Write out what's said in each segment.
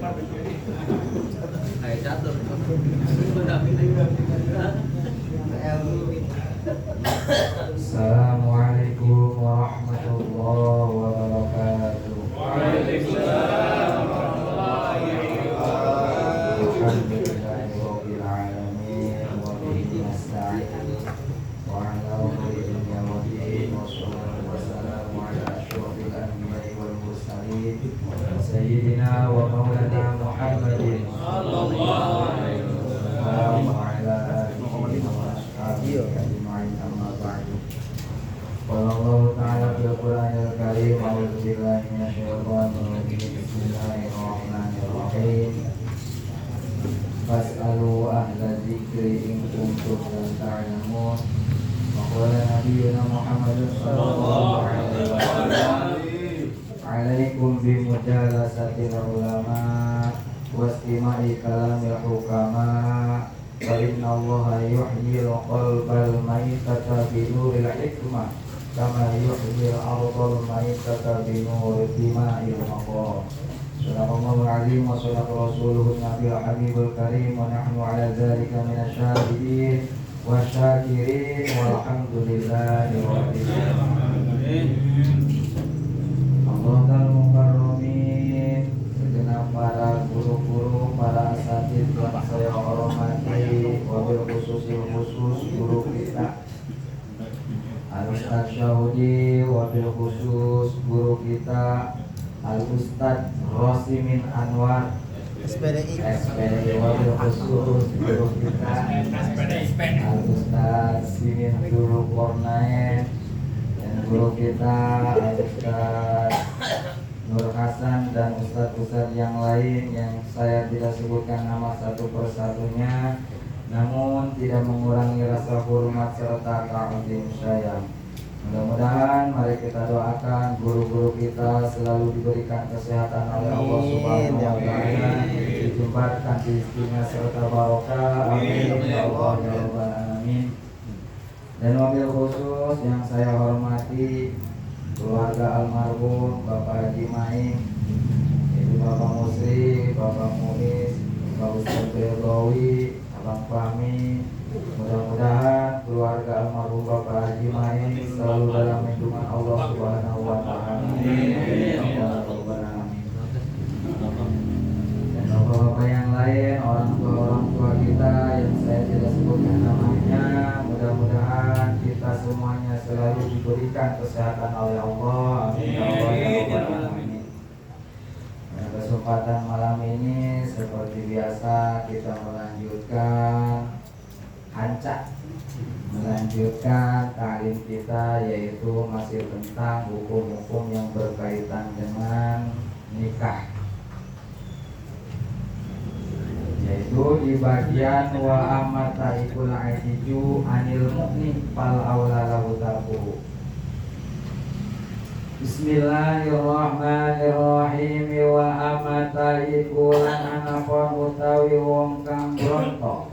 Assalamualaikum warahmatullahi wabarakatuh. Waalaikumsalam warahmatullahi wabarakatuh. Alhamdulillahirabbil alamin wa bihi nasta'in wa ala umuri dunya wa din wassalatu wassalamu ala asyrofil anbiya'i wal mursalin sayyidina wa maulana Muhammadin sallallahu alaihi wasallam wa ala alihi wa ashabihi ajma'in amma ba'du. Qala Allah ta'ala fil Qur'anil Karim a'udzu billahi minasyaitonir rajim bismillahirrahmanirrahim fas'alu ahla dzikri in kuntum la ta'lamun wa qala nabiyyuna Muhammadun sallallahu alaihi wasallam alaikum bi mujalasatil ulama wastima'i kalamil hukama fa inna Allaha yuhyil qalbal maitata bi nuril hikmah kama yuhyil ardal maitata bi nuril dima'il maqam. Sallallahu alaihi wa sallam rasuluhu nabiyul habibul karim wa nahnu ala dzalika minasyahidin wa syakirin walhamdulillahi rabbil alamin. Allahul mukarramin, segenap para guru-guru, para asatidz yang saya hormati, wabil khusus guru kita Al-Ustadz Syahudi, wabil khusus guru kita Al-Ustadz Rosimin Anwar SPDI, wabil khusus guru kita Al-Ustadz Simin Duru Kornaen dan guru kita Al-Ustadz Nur Hasan dan ustadz-ustadz yang lain yang saya tidak sebutkan nama satu persatunya, namun tidak mengurangi rasa hormat serta ta'zim sayang. Mudah-mudahan mari kita doakan guru-guru kita selalu diberikan kesehatan oleh Allah Subhanahu wa taala, dijembatkan rezekinya serta barokah. Amin ya Allah ya rabbal alamin. Dan wabil khusus yang saya hormati keluarga almarhum Bapak Haji Maing, itu Bapak Musri, Bapak Muiz, Bapak Ustadz Bergawi, Abang Fahmi. Mudah-mudahan keluarga almarhum Bapak Haji Maing selalu dalam lindungan Allah Subhanahu wa taala. Amin. Dan bapak-bapak yang lain, orang tua kita yang saya tidak sebutkan namanya, mudah-mudahan kita semuanya selalu diberikan kesehatan oleh Allah. Amin. Amin. Pada kesempatan malam ini seperti biasa kita melanjutkan ta'lim kita, yaitu masih tentang hukum-hukum yang berkaitan dengan nikah, yaitu di bagian wa amata ikul aidiju anil mu'min fal aula lahu tarkuhu. Bismillahirrahmanirrahim. Wa amata ikulan anakon utawi wong kang bronto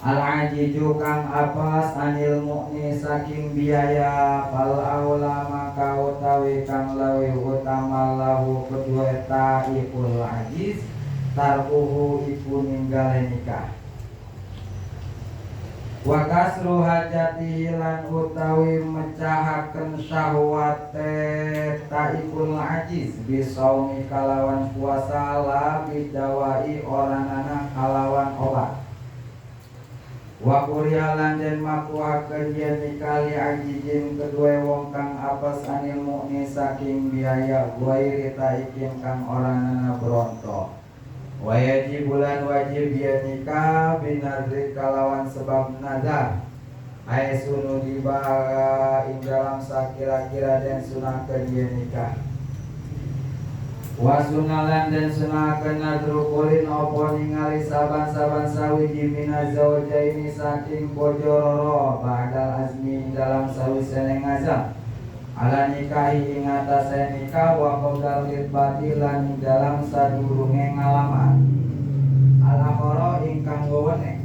al-ajiju kang apas anil mu'ni saking biaya fal aula maka utawi kang lawi utama lahu kedua ta'ikul ajiz tarkuhu iku ninggale nikah. Wa kasru hajati lan utawi mecahaken syahwate ta'ikul ajiz bisaumi kalawan puasa la bidawai oranana kalawan obat. Wa kurialan den makruhaken yen nikali ajijin kedua wong kang apes anil mu'ni saking biaya guairi taikin kang oranana bronto. Wajib bulan wajib dia nikah binadri kalawan sebab nazar ay sunu dibaga ing dalam sakira-kira dan sunahkeun dia nikah. Wasunalan dan sunahkeun nadru kulin opo ningali saban-saban sawiji minazaujaini saking bojororo ba'dal azmi dalam sawisene ngazam ala nikahi ing atase nikah wa qadal khitbati lan dalam sadurunge ngalaman al-akhara ingkang weweneh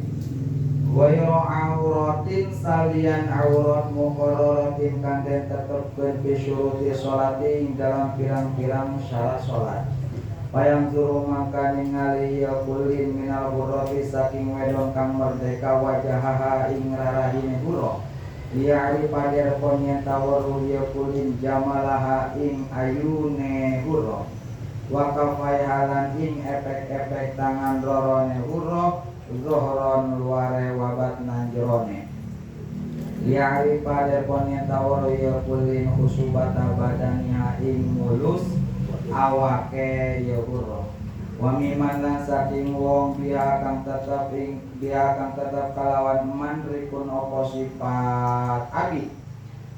Wairo auratin salian aurat muqarraratin kang den tetepkeun bi syuruti sholati ing dalam pirang-pirang syarat salat. Payang suruh maka ningali ya kulin minal hurrati saking wedon kang merdeka wajahaha ing rarahine hurra liari pader ponyen tawaru ya kulin jamalaha ing ayune hurra wa kafai halan ing efek-efek tangan rorone hurra zohron luare wabat nanjrone liari pader ponyen tawaru ya kulin khusubata badania ing mulus awake ya hurra wa miman lan saking wong biha kang tetep kalawan man rikun apa sifat abi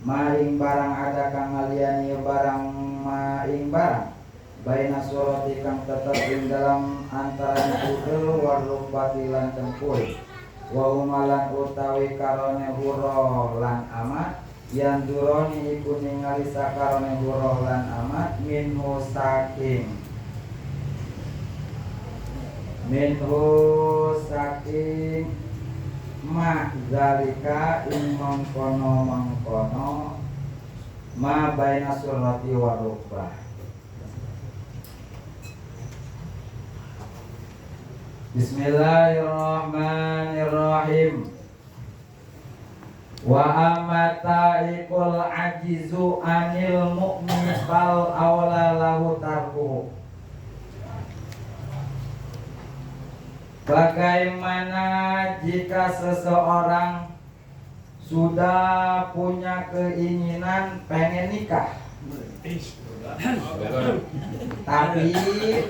maring barang ada kang ngaliyani barang maing barang baina surati kang tetep ing dalam antara kudel waruk batilan tengkul wa umalan utawi karone hurra lan amat yang duroni iku ningali sakarone hurra lan amat minhu saking ma zalika ing mengkono ma baina surati wa rukbah. Bismillahirrahmanirrahim. Wa amata ikul ajizu anil mu'min fal awla lahu tarku. Bagaimana jika seseorang sudah punya keinginan pengen nikah tapi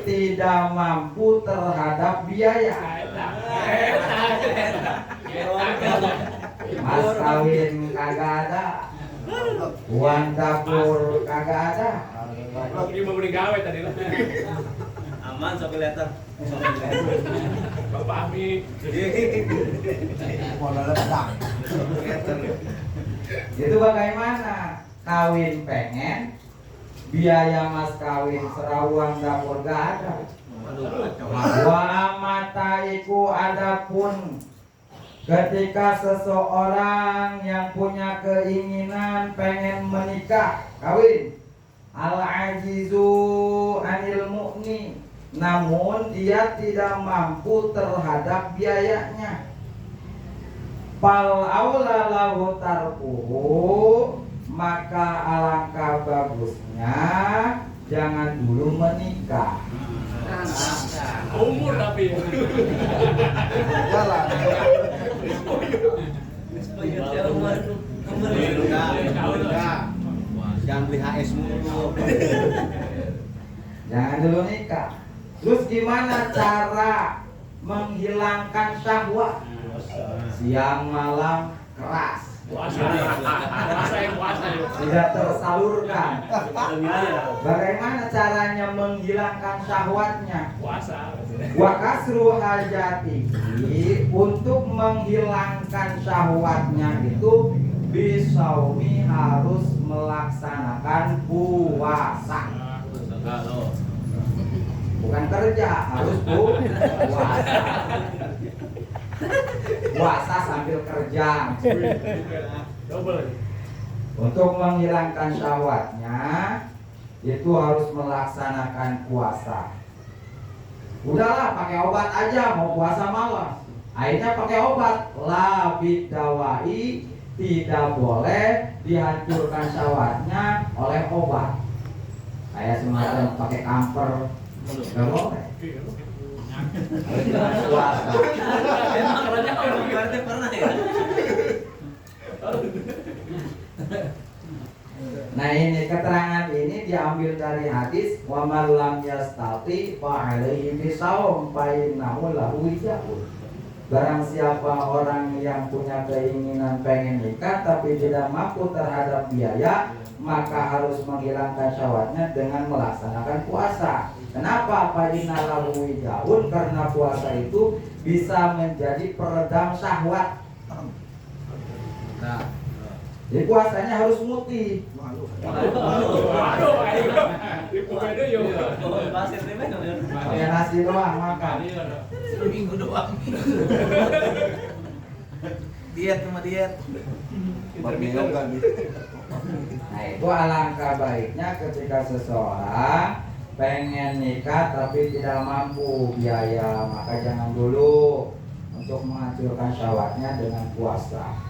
tidak mampu terhadap biaya? Mas kawin kagak ada, uang dapur kagak ada. Lagi mau beli gawe tadi lah. Aman sok kelihatan. Bapak Ami. Modalnya pedang. Itu bagaimana? Kawin pengen, biaya mas kawin serawang dapur gak ada. Wa amataiku adapun ketika seseorang yang punya keinginan pengen menikah kawin al-ajizu anil mu'ni, namun dia tidak mampu terhadap biayanya, fal aula lahu tarkuhu, maka alangkah bagusnya jangan dulu menikah. Umur tapi Jalan. Jangan beli HS mulu. Jangan dulu nikah. Terus gimana cara menghilangkan syahwat? Siang malam keras, puasa ya. tidak tersalurkan. Bagaimana caranya menghilangkan syahwatnya? Puasa. Wa kasru hajatihi, untuk menghilangkan syahwatnya itu bisaumi, harus melaksanakan puasa. Bukan kerja, harus puasa. Puasa sambil kerja. Double. Untuk menghilangkan syahwatnya itu harus melaksanakan puasa. Udahlah pakai obat aja, mau puasa malas. Akhirnya pakai obat. La bidawai, tidak boleh dihancurkan syahwatnya oleh obat. Kayak semacam pakai kamper, nggak boleh. Harus puasa. Emang kerja kalau berarti pernah ya? Nah ini keterangan ini diambil dari hadis wa man lam yastati fa alaihi bisawm fa innahu lahu wijahun. Barang siapa orang yang punya keinginan pengen nikah tapi tidak mampu terhadap biaya, maka harus menghilangkan syahwatnya dengan melaksanakan puasa. Kenapa? Fa innahu lahu wijahun, karena puasa itu bisa menjadi peredam syahwat. Nah, Jadi puasanya harus muti. Waduh, ibu beda yo. pasir teh kan. Pakai nasi doang makan. Seminggu doang. Diet cuma diet. Intermittent kan. Nah itu alangkah baiknya ketika seseorang pengen nikah tapi tidak mampu biaya, maka jangan dulu untuk menghancurkan syahwatnya dengan puasa.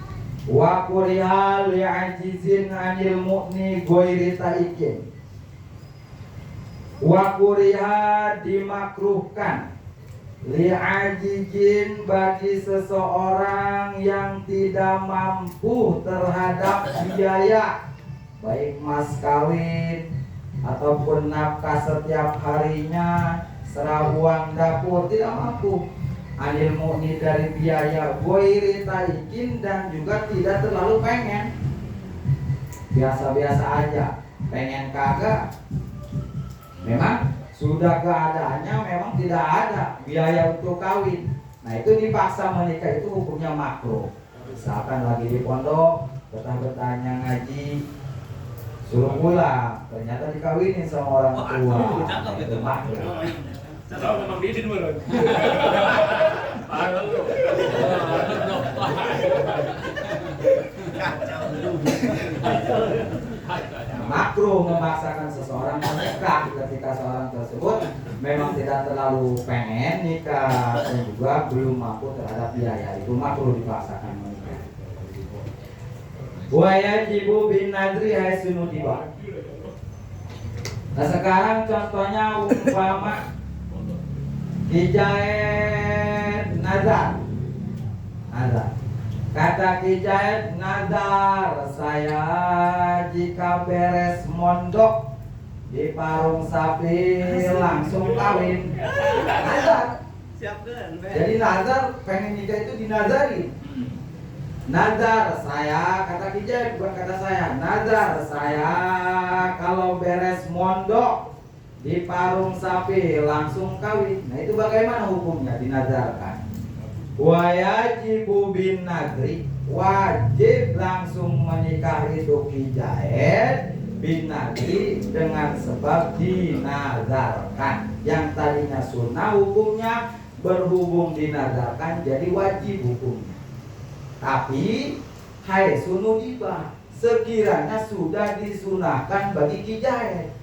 Wa kuriha li'ajizin anil mu'ni ghairi taikin. Wa kuriha dimakruhkan li'ajizin bagi seseorang yang tidak mampu terhadap biaya, baik mas kawin ataupun nafkah setiap harinya, serah uang dapur, tidak mampu. Anil mu'ni dari biaya, ghairi taikin, dan juga tidak terlalu pengen, biasa-biasa aja, pengen kagak. Memang sudah keadaannya memang tidak ada biaya untuk kawin. Nah itu dipaksa menikah, itu hukumnya makruh. Misalkan lagi di pondok, betah-betahnya ngaji, suruh pulang, ternyata dikawinin sama orang tua. Nah, itu makruh. Tahu memang bidin meren. Aduh. Makruh memaksakan seseorang menikah ketika seorang tersebut memang tidak terlalu pengen nikah dan juga belum mampu terhadap biaya, itu makruh dipaksakan menikah. Wa yajibu bin nadri haitsu nudiba. Nah sekarang contohnya umpama Kijaid nazar. Kata Kijaid nazar, saya jika beres mondok di Parung Sapi langsung kawin. Nazar. Jadi nazar, pengen nikah itu dinazari. Nazar saya, kata Kijaid, bukan kata saya. Nazar saya kalau beres mondok di Parung Sapi langsung kawin. Nah itu bagaimana hukumnya dinazarkan? Wa yajibu bin nadri, wajib langsung menikah itu Kijaid bin nadri dengan sebab dinazarkan. Yang tadinya sunnah hukumnya berhubung dinazarkan jadi wajib hukumnya. Tapi hai sunudibah, sekiranya sudah disunahkan bagi Kijaid.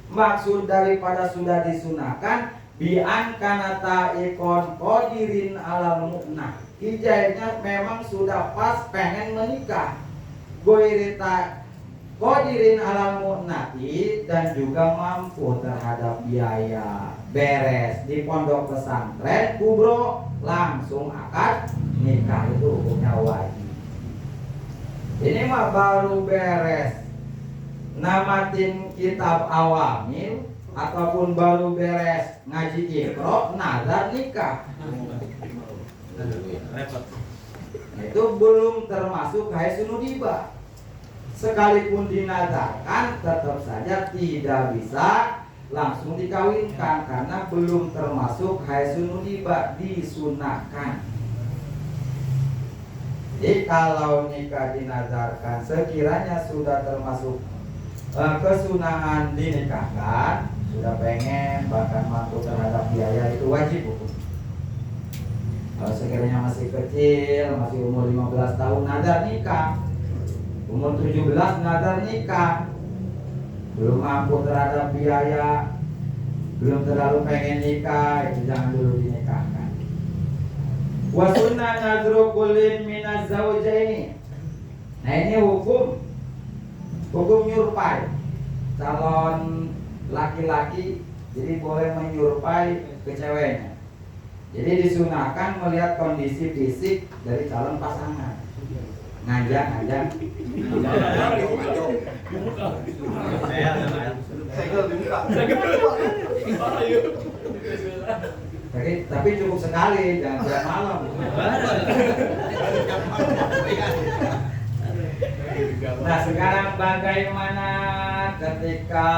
Maksud daripada sudah disunahkan, bi'an kanata ikon qadirin alal mu'nah. Kijaidnya memang sudah pas pengen menikah, goirita qadirin alal mu'nati, dan juga mampu terhadap biaya, beres di pondok pesantren kubro langsung akad nikah, itu hukumnya wajib. Ini mah baru beres namatin kitab awamil ataupun baru beres ngaji iqra, nazar nikah. Itu belum termasuk haitsunudibah. Sekalipun dinazarkan tetap saja tidak bisa langsung dikawinkan karena belum termasuk haitsunudibah, disunahkan. Jadi kalau nikah dinazarkan sekiranya sudah termasuk kesunahan dinikahkan, sudah pengen bahkan mampu terhadap biaya, itu wajib hukum. Kalau sekiranya masih kecil, masih umur 15 tahun nazar nikah, umur 17 nazar nikah, belum mampu terhadap biaya, belum terlalu pengen nikah, itu jangan dulu dinikahkan. Wa sunnah nazru kullin minaz zawjaini. Nah ini hukum nyurpai calon laki-laki, jadi boleh menyurpai ke ceweknya. Jadi disunahkan melihat kondisi fisik dari calon pasangan. Ngajak. Tapi cukup sekali, jangan tiap malam. Nah sekarang bagaimana ketika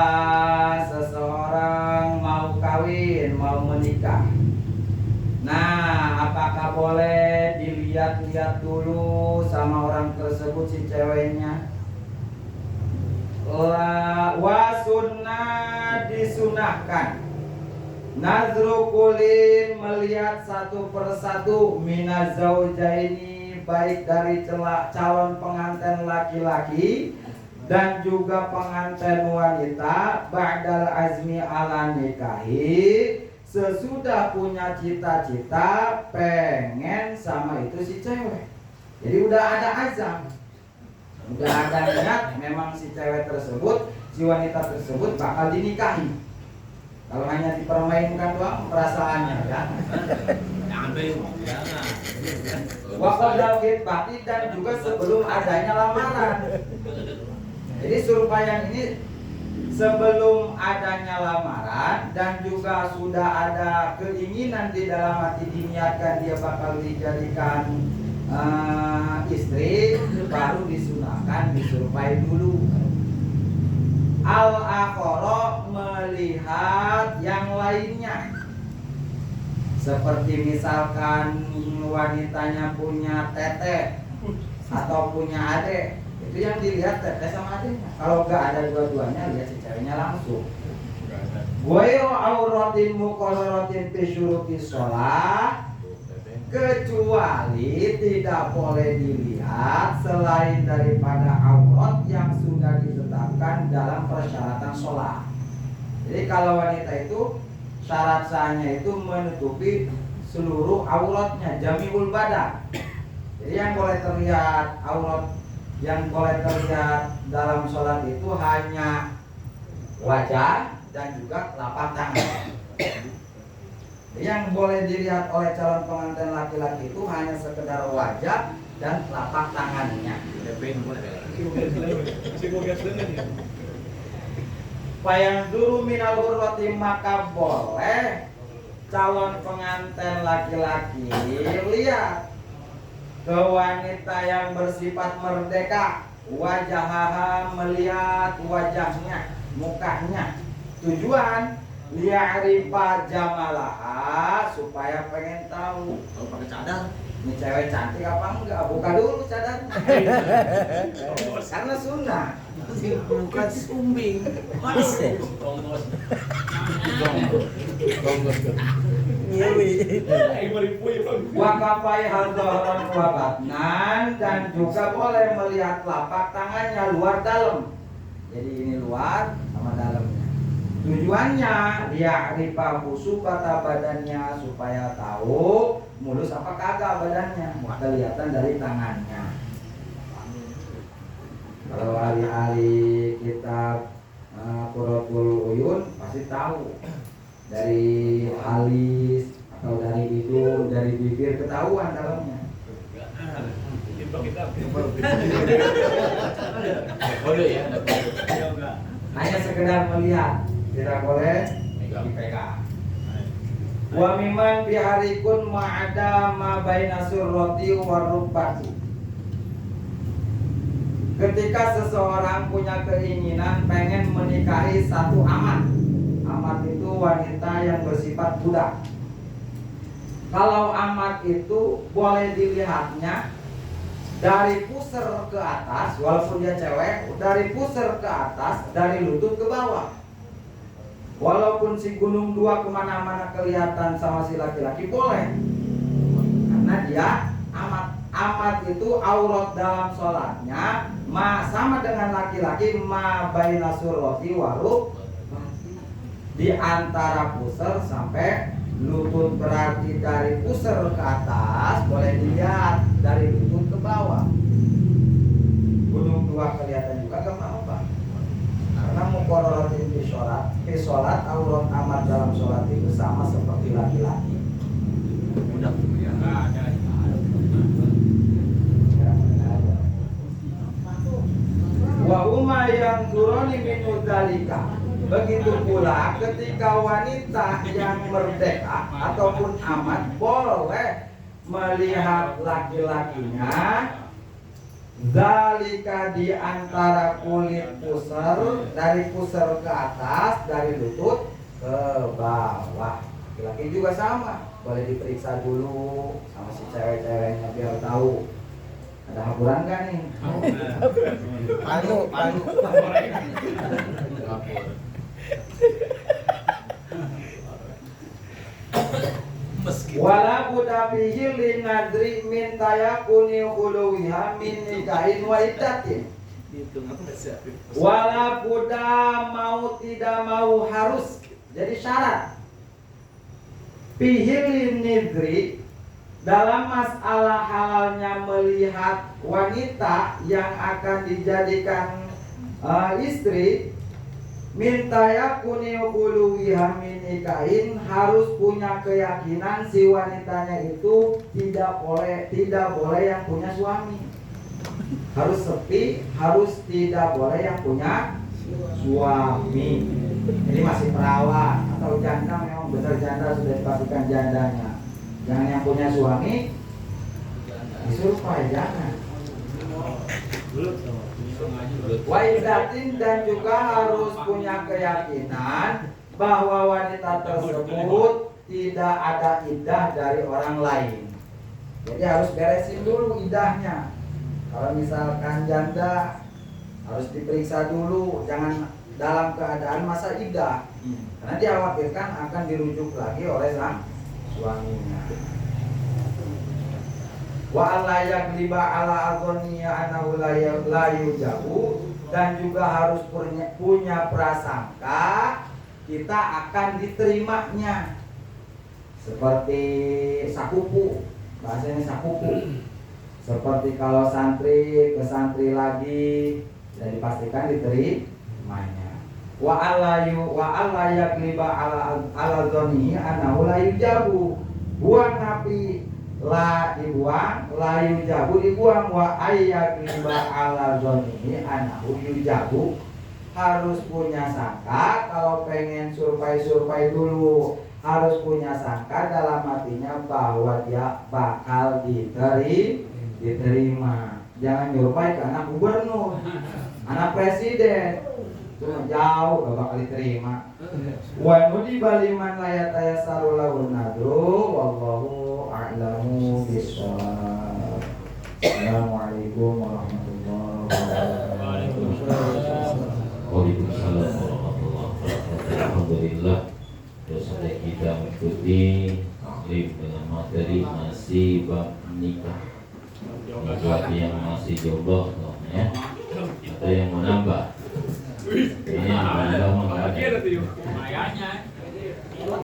seseorang mau kawin, mau menikah? Nah apakah boleh dilihat-lihat dulu sama orang tersebut si ceweknya? Wa sunnah, disunahkan nazru kulin, melihat satu persatu minaz zaujaini, baik dari calon pengantin laki-laki dan juga pengantin wanita ba'dal azmi ala nikahi, sesudah punya cita-cita pengen sama itu si cewek. Jadi udah ada azam, udah ada niat memang si cewek tersebut, si wanita tersebut bakal dinikahi. Kalau hanya dipermainkan doang perasaannya ya. Waqadal khitbati, dan juga sebelum adanya lamaran. Jadi surupayang ini sebelum adanya lamaran dan juga sudah ada keinginan di dalam hati diniatkan dia bakal dijadikan istri, baru disunahkan disurpai dulu. Al-akhara, melihat yang lainnya, seperti misalkan wanitanya punya tete atau punya adek, itu yang dilihat tete sama adeknya. Kalau nggak ada dua-duanya, lihat si ceweknya langsung. Ghairu auratin muqarraratin fi syurutis shalah, kecuali tidak boleh dilihat selain daripada aurat yang sudah ditetapkan dalam persyaratan sholat. Jadi kalau wanita itu syarat sahnya itu menutupi seluruh auratnya, jamiul badan. Jadi yang boleh terlihat aurat, yang boleh terlihat dalam sholat itu hanya wajah dan juga telapak tangan. Yang boleh dilihat oleh calon pengantin laki-laki itu hanya sekedar wajah dan telapak tangannya. Payang dulu minal urwati, maka boleh calon pengantin laki-laki lihat ke wanita yang bersifat merdeka, wajahaha, melihat wajahnya, mukanya. Tujuan liya'rifa jamalaha, supaya pengen tahu. Kalau pakai cadar, Ini cewek cantik apa enggak? Buka dulu cadar. Karena sunnah. bukan sumbing. Wakapai hal dohron wabatnan, dan juga boleh melihat telapak tangannya luar dalam. Jadi ini luar sama dalamnya. Tujuannya dia ripa khusus kata badannya, supaya tahu mulus apa kagak badannya. Kelihatan dari tangannya. Kalau ahli-ahli kitab Qurratul Uyun pasti tahu dari alis atau dari hidung, dari bibir ketahuan dalamnya. Hanya sekedar melihat, tidak boleh dipegang. Wa mimman biharikun ma'ada ma baina surrati wa rubbati. Ketika seseorang punya keinginan pengen menikahi satu amat. Amat itu wanita yang bersifat budak. Kalau amat itu boleh dilihatnya dari pusar ke atas, walaupun dia cewek, dari pusar ke atas, dari lutut ke bawah. Walaupun si gunung dua kemana-mana kelihatan sama si laki-laki boleh, karena dia amat. Amat itu aurat dalam sholatnya sama dengan laki-laki, ma baina surrati warub, di antara pusar sampai lutut, berarti dari pusar ke atas boleh dilihat, dari lutut ke bawah. Gunung dua kelihatan juga gak apa-apa, karena muqarraratin di sholat aurat amat dalam sholat itu sama seperti laki-laki. Udah ya. Wa huma yang turuni min dzalika. Begitu pula ketika wanita yang merdeka ataupun amat boleh melihat laki-lakinya zalika, di antara kulit pusar, dari pusar ke atas, dari lutut ke bawah. Laki-laki juga sama, boleh diperiksa dulu sama si cewek-ceweknya biar tahu ada haburan gak nih? Palu. Wala buta fihi lin nadri min tayakuni khuluwiha min nikahin wa iddatin. Itu nggak bisa. Wala buddha mau tidak mau harus. Jadi syarat. Pihilin nidri dalam masalah halalnya melihat wanita yang akan dijadikan istri, minta yakuni uluwiha min nikahin, harus punya keyakinan si wanitanya itu tidak boleh yang punya suami. Harus sepi, harus tidak boleh yang punya suami. Jadi masih perawan atau janda, memang benar janda sudah dipastikan jandanya. Jangan yang punya suami disuruh jangan. Waidatin, dan juga harus punya keyakinan bahwa wanita tersebut tidak ada iddah dari orang lain. Jadi harus beresin dulu iddahnya. Kalau misalkan janda harus diperiksa dulu, jangan dalam keadaan masa iddah, karena dikhawatirkan akan dirujuk lagi oleh sang suaminya. Wa alla yagliba ala adhoniya anahu la yujabu, dan juga harus punya prasangka kita akan diterimanya, seperti sakupu, bahasanya sakupu. Seperti kalau santri ke santri lagi, sudah dipastikan diterimanya. Wa alla yagliba ala dhoni annahu la yujabu, buang napi la dibuang, la yujabu dibuang. Wa ayyagliba ala dhoni annahu yujabu, harus punya sangka. Kalau pengen survei dulu, harus punya sangka dalam hatinya bahwa dia bakal diterima. Jangan nyurpai ke anak gubernur, anak presiden, itu jauh gak bakal diterima. Wa nudiba liman la yatayasaru lahu nadru, wallahu a'lamu bishawab. Assalamualaikum warahmatullahi wabarakatuh. Waalaikumsalam warahmatullahi wabarakatuh. Alhamdulillah, dosa kita mengikuti taklim dengan materi masih bab nikah. Bagi yang masih jomblo, ya, atau yang mau nambah, ini yang menambah. Kira tuh, kayaknya.